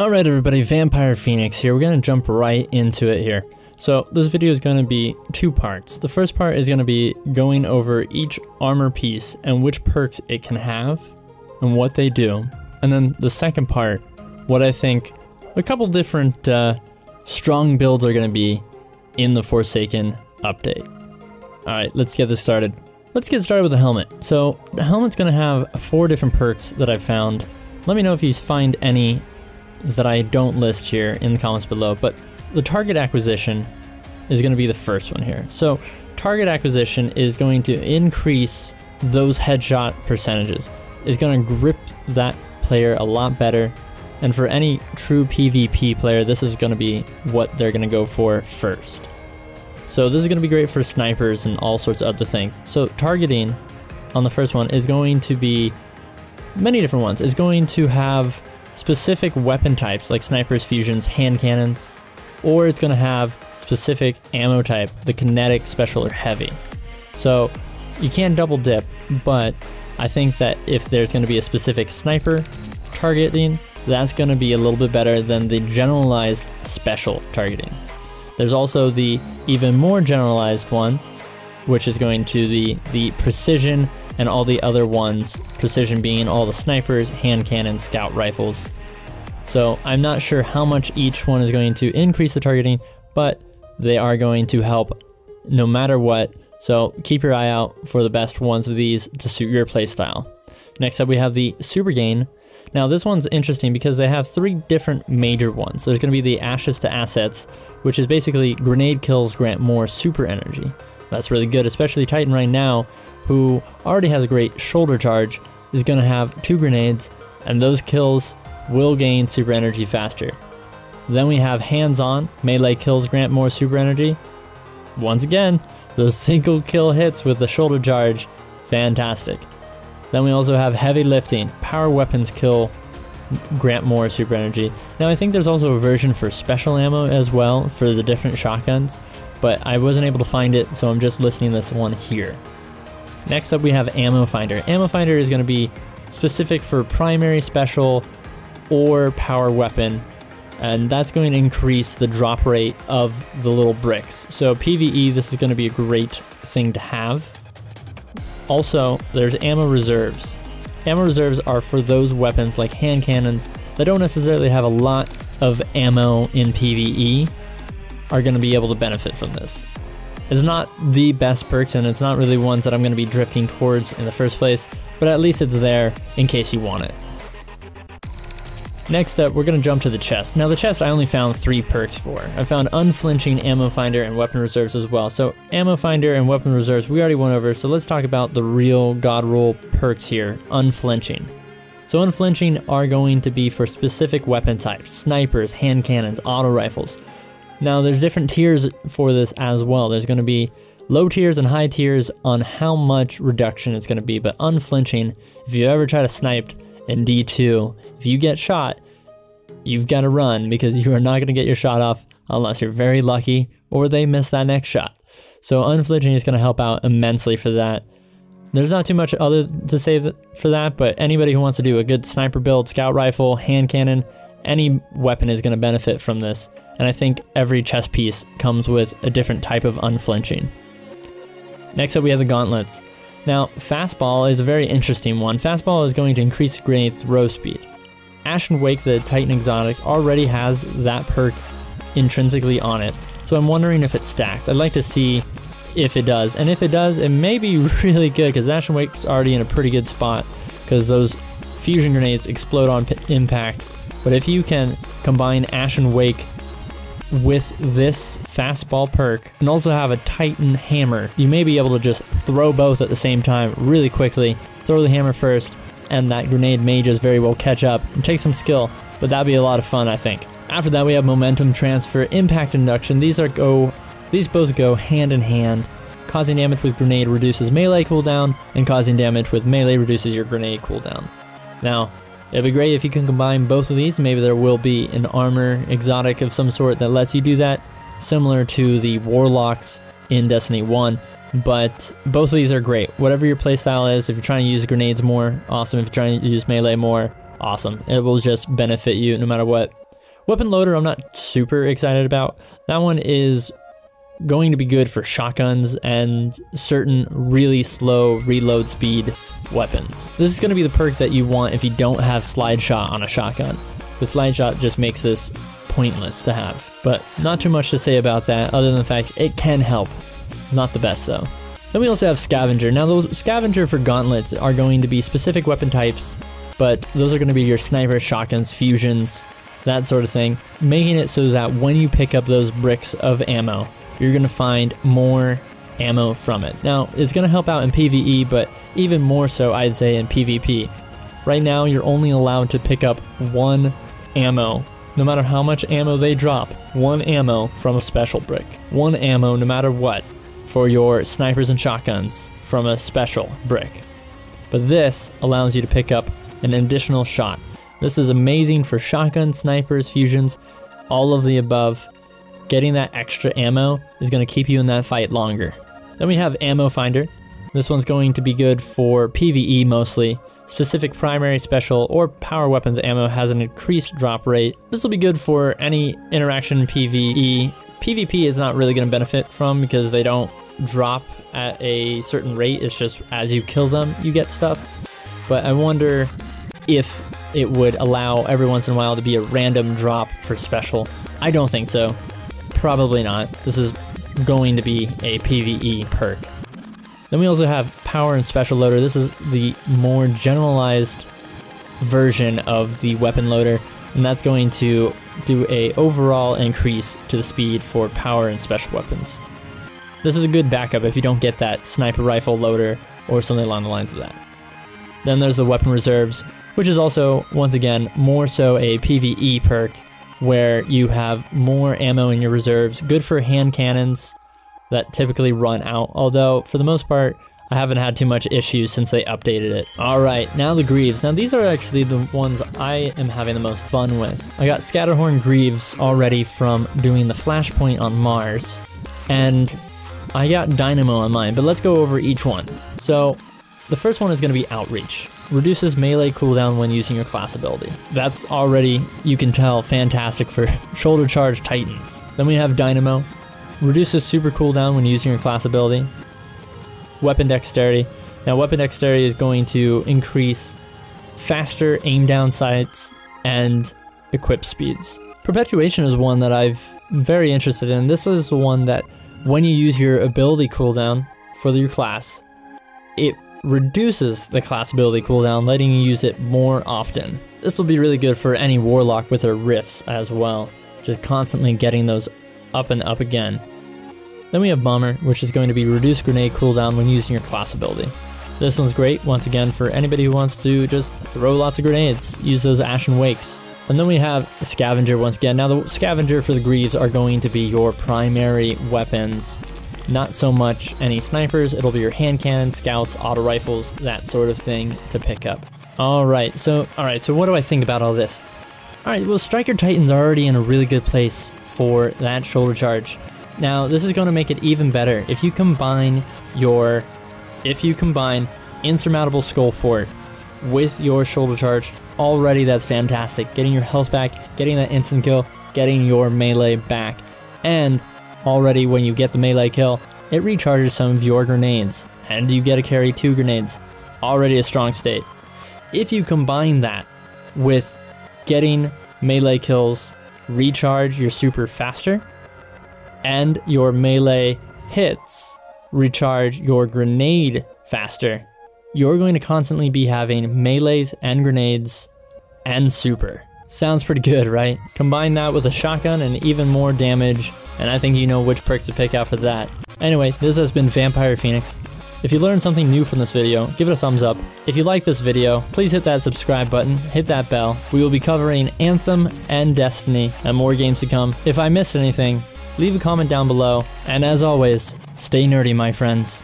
Alright everybody, Vampire Phoenix here. We're going to jump right into it here. So this video is going to be two parts. The first part is going to be going over each armor piece and which perks it can have and what they do. And then the second part, what I think a couple different strong builds are going to be in the Forsaken update. Alright, let's get this started. Let's get started with the helmet. So the helmet's going to have 4 different perks that I've found. Let me know if you find any that I don't list here in the comments below, but the target acquisition is going to be the first one here. So target acquisition is going to increase those headshot percentages. It's going to grip that player a lot better, and for any true PvP player, this is going to be what they're going to go for first. So this is going to be great for snipers and all sorts of other things. So targeting on the first one is going to be many different ones. It's going to have specific weapon types like snipers, fusions, hand cannons, or it's going to have specific ammo type, the kinetic, special, or heavy. So you can't double dip, but I think that if there's going to be a specific sniper targeting, that's going to be a little bit better than the generalized special targeting. There's also the even more generalized one, which is going to be the precision and all the other ones, precision being all the snipers, hand cannons, scout rifles. So I'm not sure how much each one is going to increase the targeting, but they are going to help no matter what. So keep your eye out for the best ones of these to suit your playstyle. Next up we have the super gain. Now this one's interesting because they have 3 different major ones. There's going to be the ashes to assets, which is basically grenade kills grant more super energy. That's really good, especially Titan right now, who already has a great shoulder charge, is going to have 2 grenades, and those kills will gain super energy faster. Then we have hands-on, melee kills grant more super energy. Once again, those single kill hits with the shoulder charge, fantastic. Then we also have heavy lifting, power weapons kill grant more super energy. Now I think there's also a version for special ammo as well for the different shotguns, but I wasn't able to find it, so I'm just listing this one here. Next up we have Ammo Finder. Ammo Finder is going to be specific for primary, special, or power weapon, and that's going to increase the drop rate of the little bricks. So PvE, this is going to be a great thing to have. Also, there's Ammo Reserves. Ammo Reserves are for those weapons like hand cannons that don't necessarily have a lot of ammo in PvE, are going to be able to benefit from this. It's not the best perks, and it's not really ones that I'm going to be drifting towards in the first place, but at least it's there in case you want it. Next up, we're going to jump to the chest. Now the chest I only found 3 perks for. I found Unflinching, Ammo Finder, and Weapon Reserves as well. So Ammo Finder and Weapon Reserves we already went over, so let's talk about the real God Rule perks here, Unflinching. So Unflinching are going to be for specific weapon types, snipers, hand cannons, auto rifles. Now there's different tiers for this as well. There's going to be low tiers and high tiers on how much reduction it's going to be, but Unflinching, if you ever try to snipe in D2, if you get shot, you've got to run because you are not going to get your shot off unless you're very lucky or they miss that next shot. So Unflinching is going to help out immensely for that. There's not too much other to say for that, but anybody who wants to do a good sniper build, scout rifle, hand cannon, any weapon is going to benefit from this. And I think every chest piece comes with a different type of Unflinching. Next up we have the Gauntlets. Now Fastball is a very interesting one. Fastball is going to increase grenade throw speed. Ashen Wake, the Titan exotic, already has that perk intrinsically on it, so I'm wondering if it stacks. I'd like to see if it does, and if it does, it may be really good because Ashen Wake's already in a pretty good spot because those fusion grenades explode on impact. But if you can combine Ashen Wake with this Fastball perk and also have a Titan hammer, you may be able to just throw both at the same time really quickly. Throw the hammer first, and that grenade may just very well catch up and take some skill, but that'd be a lot of fun, I think. After that we have Momentum Transfer, Impact Induction. These both go hand in hand. Causing damage with grenade reduces melee cooldown, and causing damage with melee reduces your grenade cooldown. Now, it'd be great if you can combine both of these. Maybe there will be an armor exotic of some sort that lets you do that, similar to the Warlocks in Destiny 1. But both of these are great. Whatever your playstyle is, if you're trying to use grenades more, awesome. If you're trying to use melee more, awesome. It will just benefit you no matter what. Weapon loader I'm not super excited about. That one is going to be good for shotguns and certain really slow reload speed weapons. This is going to be the perk that you want if you don't have slide shot on a shotgun. The slide shot just makes this pointless to have, but not too much to say about that other than the fact it can help. Not the best though. Then we also have Scavenger. Now those Scavenger for Gauntlets are going to be specific weapon types, but those are going to be your snipers, shotguns, fusions, that sort of thing, making it so that when you pick up those bricks of ammo, you're going to find more ammo from it. Now, it's going to help out in PvE, but even more so, I'd say, in PvP. Right now, you're only allowed to pick up 1 ammo, no matter how much ammo they drop. 1 ammo from a special brick. 1 ammo, no matter what, for your snipers and shotguns from a special brick. But this allows you to pick up an additional shot. This is amazing for shotguns, snipers, fusions, all of the above. Getting that extra ammo is going to keep you in that fight longer. Then we have Ammo Finder. This one's going to be good for PvE mostly. Specific primary, special, or power weapons ammo has an increased drop rate. This will be good for any interaction in PvE. PvP is not really going to benefit from because they don't drop at a certain rate. It's just as you kill them, you get stuff. But I wonder if it would allow every once in a while to be a random drop for special. I don't think so. Probably not. This is going to be a PvE perk. Then we also have Power and Special Loader. This is the more generalized version of the weapon loader, and that's going to do a overall increase to the speed for power and special weapons. This is a good backup if you don't get that sniper rifle loader or something along the lines of that. Then there's the Weapon Reserves, which is also, once again, more so a PvE perk, where you have more ammo in your reserves, good for hand cannons that typically run out, although for the most part I haven't had too much issues since they updated it. Alright, now the Greaves. Now these are actually the ones I am having the most fun with. I got Scatterhorn Greaves already from doing the Flashpoint on Mars, and I got Dynamo on mine, but let's go over each one. So the first one is going to be Outreach. Reduces melee cooldown when using your class ability. That's already, you can tell, fantastic for shoulder charge titans. Then we have Dynamo. Reduces super cooldown when using your class ability. Weapon Dexterity. Now Weapon Dexterity is going to increase faster aim down sights and equip speeds. Perpetuation is one that I'm very interested in. This is the one that when you use your ability cooldown for your class, it reduces the class ability cooldown, letting you use it more often. This will be really good for any warlock with their rifts as well, just constantly getting those up and up again. Then we have Bomber, which is going to be reduced grenade cooldown when using your class ability. This one's great, once again, for anybody who wants to just throw lots of grenades, use those Ashen Wakes. And then we have Scavenger once again. Now the Scavenger for the Greaves are going to be your primary weapons. Not so much any snipers, it'll be your hand cannons, scouts, auto rifles, that sort of thing to pick up. Alright, so what do I think about all this? Alright, well, Striker Titans are already in a really good place for that shoulder charge. Now, this is going to make it even better if you combine Insurmountable Skull Fort with your shoulder charge. Already that's fantastic. Getting your health back, getting that instant kill, getting your melee back, and already when you get the melee kill, it recharges some of your grenades, and you get to carry 2 grenades. Already a strong state. If you combine that with getting melee kills recharge your super faster, and your melee hits recharge your grenade faster, you're going to constantly be having melees and grenades and super. Sounds pretty good, right? Combine that with a shotgun and even more damage, and I think you know which perks to pick out for that. Anyway, this has been Vampire Phoenix. If you learned something new from this video, give it a thumbs up. If you like this video, please hit that subscribe button, hit that bell. We will be covering Anthem and Destiny and more games to come. If I missed anything, leave a comment down below, and as always, stay nerdy, my friends.